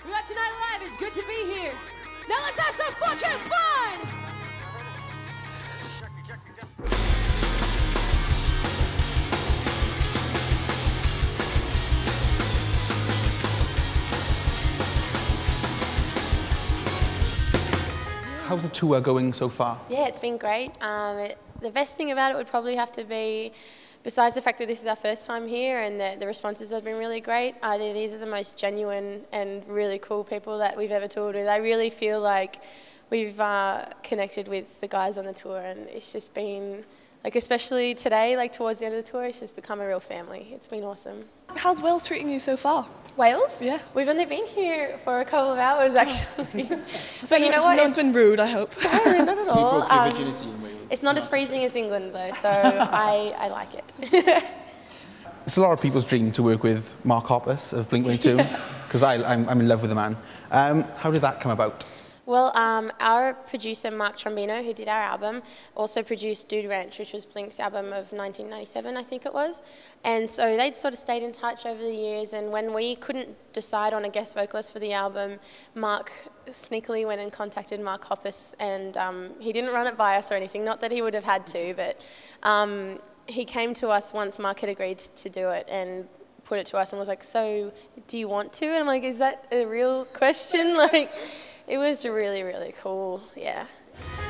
We got Tonight Live. It's good to be here. Now let's have some fucking fun! How's the tour going so far? Yeah, it's been great. The best thing about it would probably have to be, besides the fact that this is our first time here and the responses have been really great, these are the most genuine and really cool people that we've ever toured with. I really feel like we've connected with the guys on the tour, and it's just been, like, especially today, like towards the end of the tour, it's just become a real family. It's been awesome. How's Wales treating you so far? Wales? Yeah. We've only been here for a couple of hours, actually. So you know what? No one's been rude, I hope. No, not at all. You broke your virginity in Wales. It's not as freezing as England, though, so I like it. It's a lot of people's dream to work with Mark Hoppus of Blink-182, because I'm in love with the man. How did that come about? Well, our producer, Mark Trombino, who did our album, also produced Dude Ranch, which was Blink's album of 1997, I think it was. And so they'd sort of stayed in touch over the years, and when we couldn't decide on a guest vocalist for the album, Mark sneakily went and contacted Mark Hoppus, and he didn't run it by us or anything, not that he would have had to, but he came to us once Mark had agreed to do it and put it to us and was like, so do you want to? And I'm like, is that a real question? Like, it was really, really cool, yeah.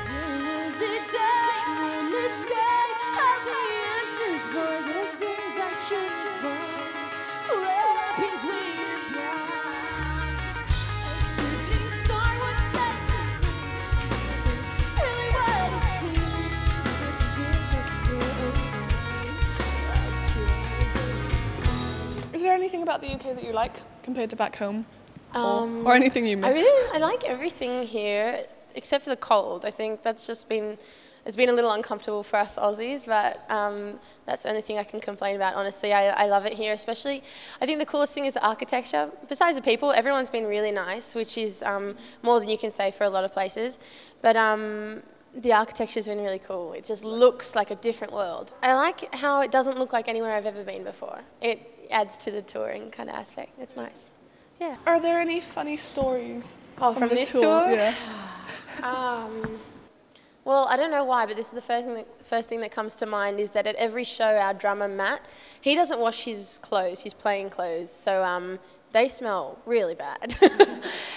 There is a time in the sky, have the answers for the things I couldn't find. What happens when you're blind? A shooting star would set you. It's really what it seems. Just a bit of Is there anything about the UK that you like compared to back home? Or anything you miss? I like everything here, except for the cold. I think that's just been, it's been a little uncomfortable for us Aussies, but that's the only thing I can complain about, honestly. I love it here, especially. I think the coolest thing is the architecture. Besides the people, everyone's been really nice, which is more than you can say for a lot of places. But the architecture's been really cool. It just looks like a different world. I like how it doesn't look like anywhere I've ever been before. It adds to the touring kind of aspect. It's nice. Yeah. Are there any funny stories from the this tour? tour? Yeah. Well, I don't know why, but this is the first thing that comes to mind is that at every show, our drummer, Matt, he doesn't wash his clothes, his playing clothes, so they smell really bad.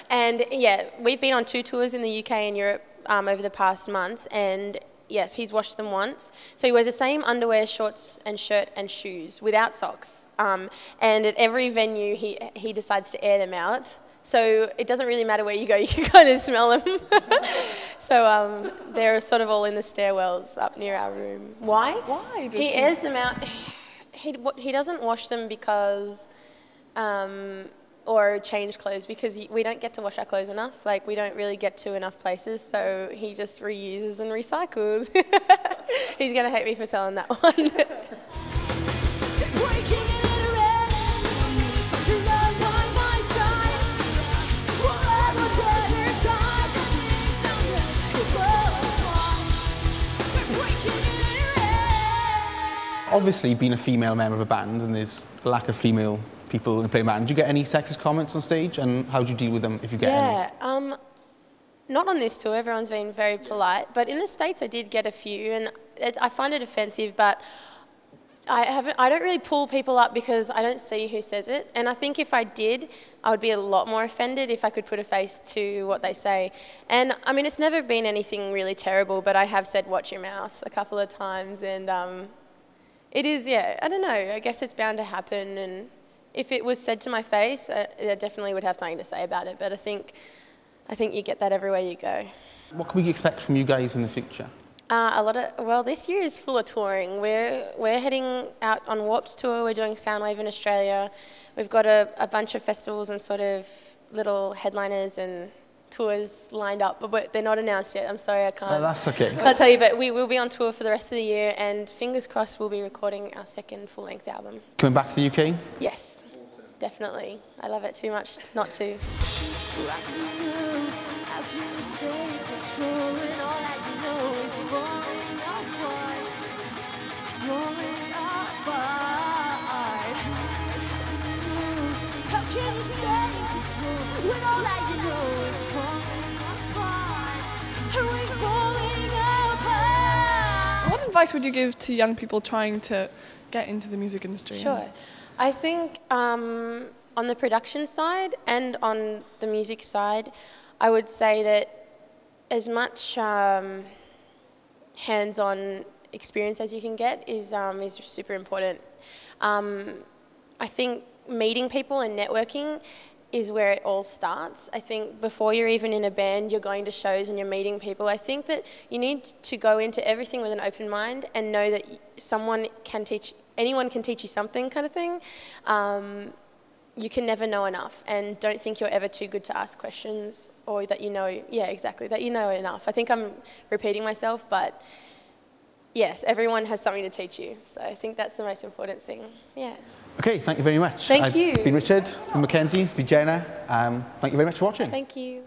And yeah, we've been on 2 tours in the UK and Europe over the past month, and yes, he's washed them once. So he wears the same underwear, shorts and shirt and shoes without socks. And at every venue, he decides to air them out. So it doesn't really matter where you go, you can kind of smell them. So they're sort of all in the stairwells up near our room. Why? Why? He airs them out. He doesn't wash them because... or change clothes, because we don't get to wash our clothes enough. Like, we don't really get to enough places, so he just reuses and recycles. He's going to hate me for telling that one. Obviously, being a female member of a band, and there's a lack of female people in playing band, do you get any sexist comments on stage, and how do you deal with them if you get any? Yeah, not on this tour, everyone's been very polite, but in the States I did get a few, and I find it offensive, but I don't really pull people up because I don't see who says it, and I think if I did, I would be a lot more offended if I could put a face to what they say. And I mean, it's never been anything really terrible, but I have said watch your mouth a couple of times, and it is, yeah, I don't know, I guess it's bound to happen, and if it was said to my face, I definitely would have something to say about it, but I think you get that everywhere you go. What can we expect from you guys in the future? Well, this year is full of touring. We're heading out on Warped Tour, we're doing Soundwave in Australia. We've got a bunch of festivals and sort of little headliners and tours lined up, but they're not announced yet. I'm sorry, I can't. Oh, that's okay. Can't tell you, but we will be on tour for the rest of the year, and fingers crossed we'll be recording our 2nd full-length album. Coming back to the UK? Yes, definitely. I love it too much not to. How can you stay in control when all that you know is falling apart? Falling apart. How can you stay in control? when all that you know is falling apart. We're falling apart. What advice would you give to young people trying to get into the music industry? Sure. I think on the production side and on the music side, I would say that as much hands-on experience as you can get is super important. I think meeting people and networking is where it all starts. I think before you're even in a band, you're going to shows and you're meeting people. I think that you need to go into everything with an open mind and know that anyone can teach you something, kind of thing. You can never know enough, and don't think you're ever too good to ask questions or that you know, that you know enough. I think I'm repeating myself, but yes, everyone has something to teach you. So I think that's the most important thing, yeah. Okay, thank you very much. Thank you. It's been Richard, it's been Mackenzie, it's been Jenna. Thank you very much for watching. Thank you.